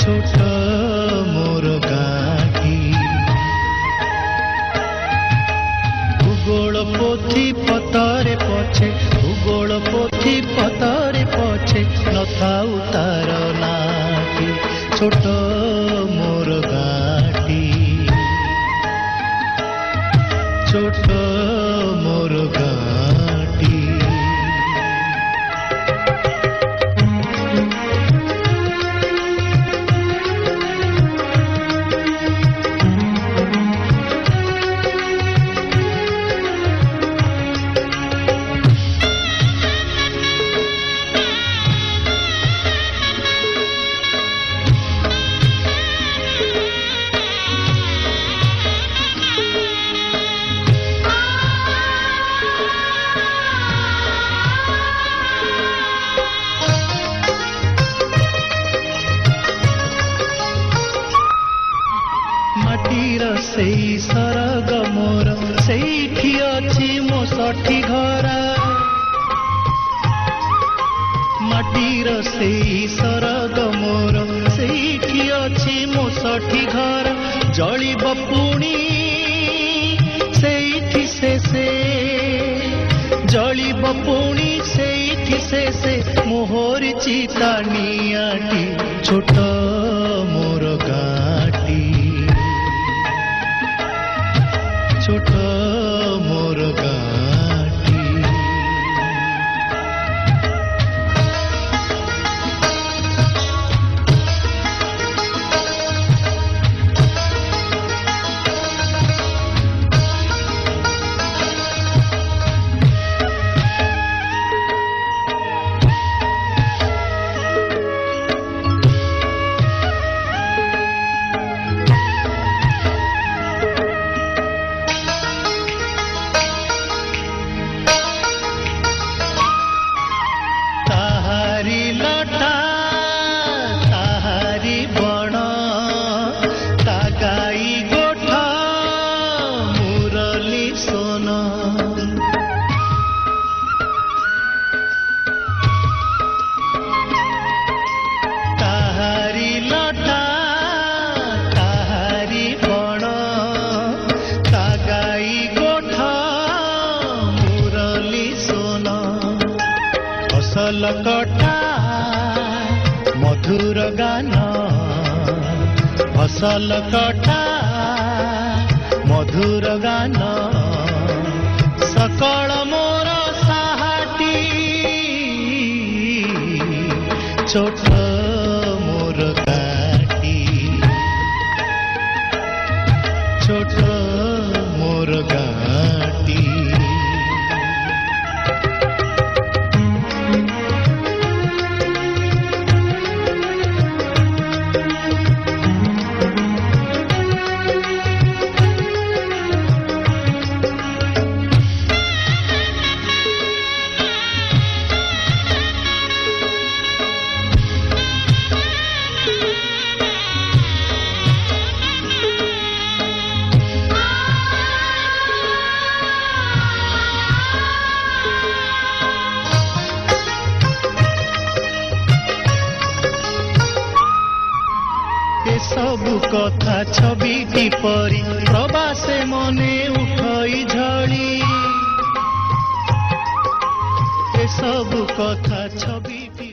छोट मोर गाँटी भूगोल पोथी पतरे पछे भूगोल पोथी पतरे पछे नथाउ तार नाटी छोट मोर गाँटी छोट मोर गाँटी सेई सरग मोर सेठी अछि मो सठी घर माटीर सेई सरग मोर सेठी अछि मो सठी घर जलिब पुणी सेठी से जलिब पुणी सेठी से मोहर चिता नियाटी छोट मोर गाँटी छोट मोर गाँटी फसल कटा मधुर गान फसल कटा मधुर गान सकल मोर साहाटी छोट मोर गाँटी छोट मोर गाँटी सबु कथा छविटी परी प्रवासे मने उठई झड़ी सबु कथा छविटी